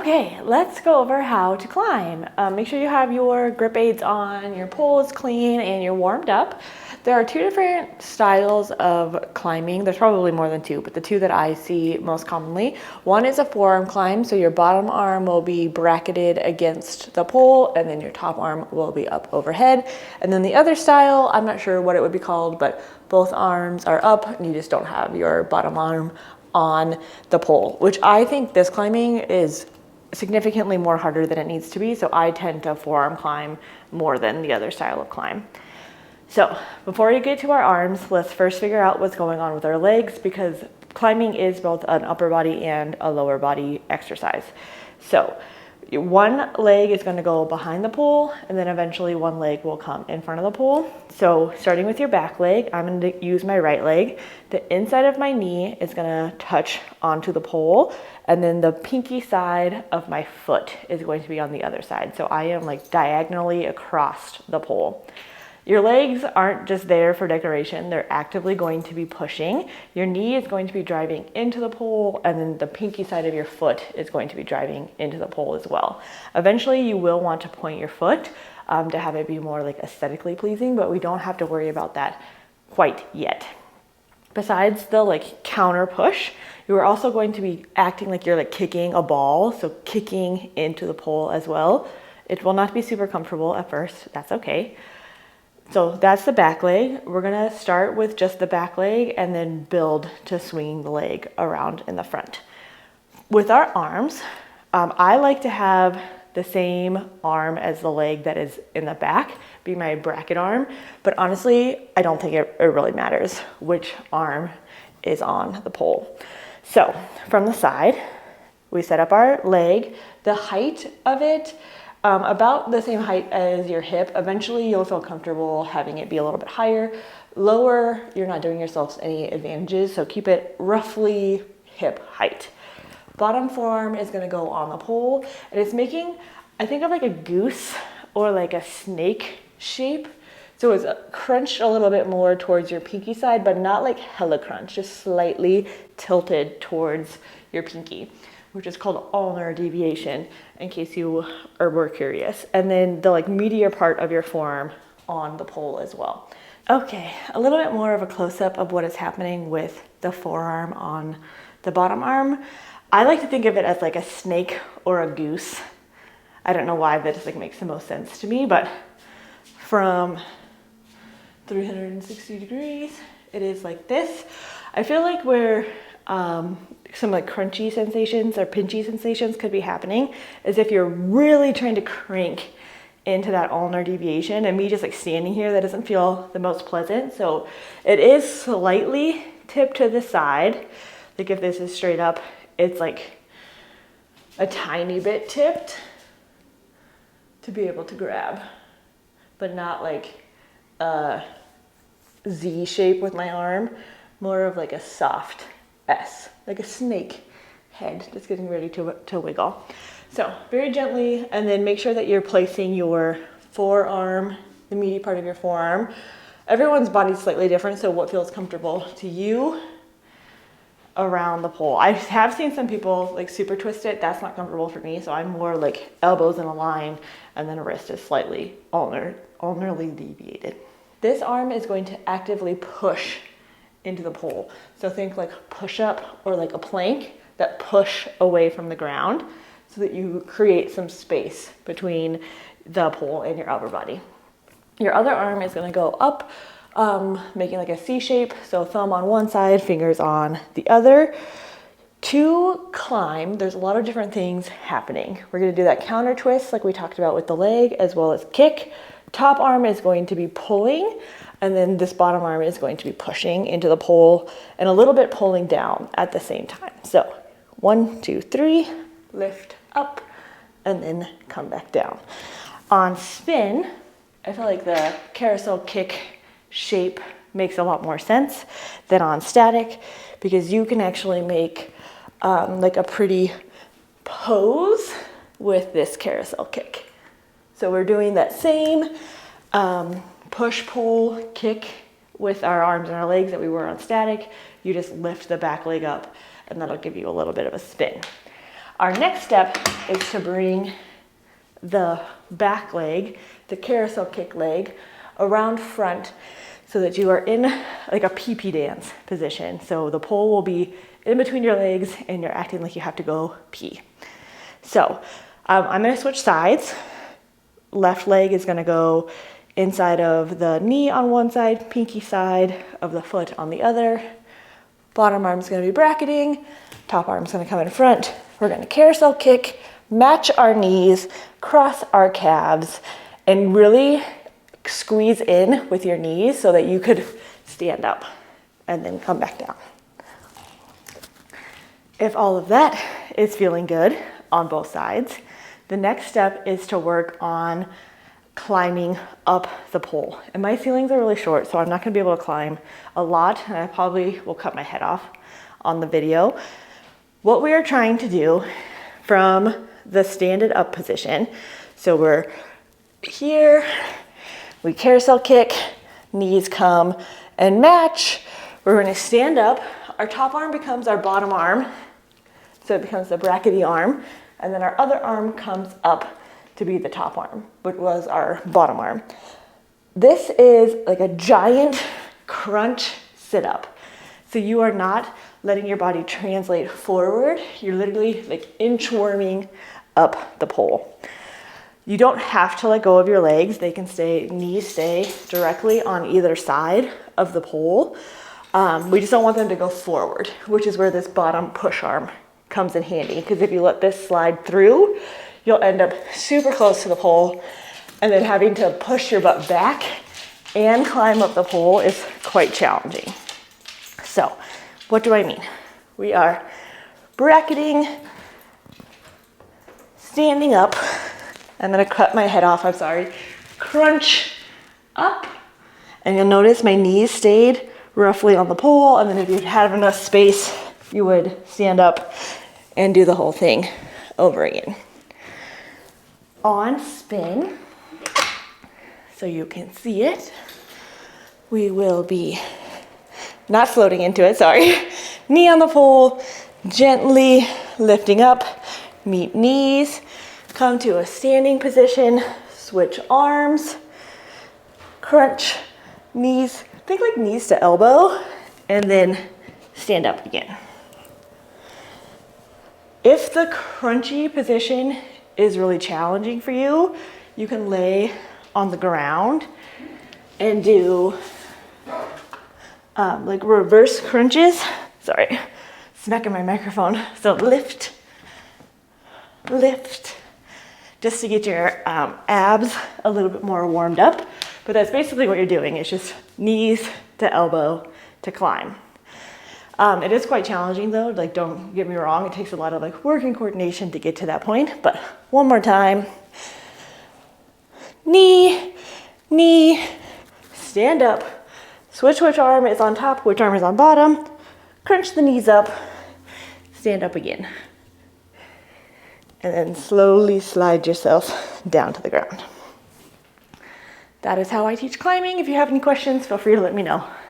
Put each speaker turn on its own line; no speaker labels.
Okay, let's go over how to climb. Make sure you have your grip aids on, your pole is clean, and you're warmed up. There are two different styles of climbing. There's probably more than two, but the two that I see most commonly. One is a forearm climb, so your bottom arm will be bracketed against the pole, and then your top arm will be up overhead. And then the other style, I'm not sure what it would be called, but both arms are up, and you just don't have your bottom arm on the pole, which I think this climbing is significantly more harder than it needs to be. So I tend to forearm climb more than the other style of climb. So before we get to our arms, let's first figure out what's going on with our legs, because climbing is both an upper body and a lower body exercise. So one leg is going to go behind the pole, and then eventually one leg will come in front of the pole. So starting with your back leg, I'm going to use my right leg. The inside of my knee is going to touch onto the pole, and then the pinky side of my foot is going to be on the other side. So I am like diagonally across the pole. Your legs aren't just there for decoration, they're actively going to be pushing. Your knee is going to be driving into the pole, and then the pinky side of your foot is going to be driving into the pole as well. Eventually you will want to point your foot to have it be more like aesthetically pleasing, but we don't have to worry about that quite yet. Besides the like counter push, you are also going to be acting like you're like kicking a ball, so kicking into the pole as well. It will not be super comfortable at first, that's okay. So that's the back leg. We're gonna start with just the back leg and then build to swinging the leg around in the front. With our arms, I like to have the same arm as the leg that is in the back, be my bracket arm. But honestly, I don't think it really matters which arm is on the pole. So from the side, we set up our leg. The height of it, about the same height as your hip. Eventually you'll feel comfortable having it be a little bit higher. Lower, you're not doing yourselves any advantages, so keep it roughly hip height. Bottom forearm is gonna go on the pole, and it's making, I think of like a goose or like a snake shape. So it's crunched a little bit more towards your pinky side, but not like hella crunch, just slightly tilted towards your pinky, which is called ulnar deviation, in case you were curious. And then the like meatier part of your forearm on the pole as well. Okay, a little bit more of a close-up of what is happening with the forearm on the bottom arm. I like to think of it as like a snake or a goose. I don't know why, that just like makes the most sense to me, but from 360 degrees, it is like this. I feel like we're some like crunchy sensations or pinchy sensations could be happening, as if you're really trying to crank into that ulnar deviation, and me just like standing here, that doesn't feel the most pleasant. So it is slightly tipped to the side. Like if this is straight up, it's like a tiny bit tipped to be able to grab, but not like a Z shape with my arm, more of like a soft S, like a snake head that's getting ready to wiggle. So very gently, and then make sure that you're placing your forearm, the meaty part of your forearm. Everyone's body's slightly different, so what feels comfortable to you around the pole. I have seen some people like super twist it. That's not comfortable for me, so I'm more like elbows in a line, and then a wrist is slightly ulnarly deviated. This arm is going to actively push into the pole. So think like push up or like a plank that push away from the ground, so that you create some space between the pole and your upper body. Your other arm is gonna go up, making like a C shape. So thumb on one side, fingers on the other. To climb, there's a lot of different things happening. We're gonna do that counter twist like we talked about with the leg, as well as kick. Top arm is going to be pulling, and then this bottom arm is going to be pushing into the pole and a little bit pulling down at the same time. So 1, 2, 3, lift up, and then come back down. On spin, I feel like the carousel kick shape makes a lot more sense than on static, because you can actually make like a pretty pose with this carousel kick. So we're doing that same push-pull kick with our arms and our legs that we were on static. You just lift the back leg up, and that'll give you a little bit of a spin. Our next step is to bring the back leg, the carousel kick leg, around front so that you are in like a pee-pee dance position. So the pole will be in between your legs and you're acting like you have to go pee. So I'm gonna switch sides. Left leg is gonna go inside of the knee on one side, pinky side of the foot on the other. Bottom arm's gonna be bracketing, top arm's gonna come in front. We're gonna carousel kick, match our knees, cross our calves, and really squeeze in with your knees so that you could stand up and then come back down. If all of that is feeling good on both sides, the next step is to work on climbing up the pole. And my ceilings are really short, so I'm not gonna be able to climb a lot, and I probably will cut my head off on the video. What we are trying to do from the standing up position, so we're here, we carousel kick, knees come and match. We're gonna stand up. Our top arm becomes our bottom arm, so it becomes the brackety arm, and then our other arm comes up to be the top arm, which was our bottom arm. This is like a giant crunch sit-up. So you are not letting your body translate forward. You're literally like inchworming up the pole. You don't have to let go of your legs. They can stay, knees stay directly on either side of the pole. We just don't want them to go forward, which is where this bottom push arm comes in handy. Because if you let this slide through, you'll end up super close to the pole, and then having to push your butt back and climb up the pole is quite challenging. So what do I mean? We are bracketing, standing up. I'm gonna cut my head off, I'm sorry. Crunch up, and you'll notice my knees stayed roughly on the pole, and then if you have enough space, you would stand up and do the whole thing over again. On spin, so you can see it, we will be not floating into it, sorry. Knee on the pole, gently lifting up, meet knees, come to a standing position, switch arms, crunch, knees, think like knees to elbow, and then stand up again. If the crunchy position is really challenging for you, you can lay on the ground and do like reverse crunches. Sorry, smacking my microphone. So lift, lift, just to get your abs a little bit more warmed up. But that's basically what you're doing. It's just knees to elbow to climb. It is quite challenging though, like don't get me wrong, it takes a lot of like working coordination to get to that point, but one more time. Knee, knee, stand up, switch which arm is on top, which arm is on bottom, crunch the knees up, stand up again. And then slowly slide yourself down to the ground. That is how I teach climbing. If you have any questions, feel free to let me know.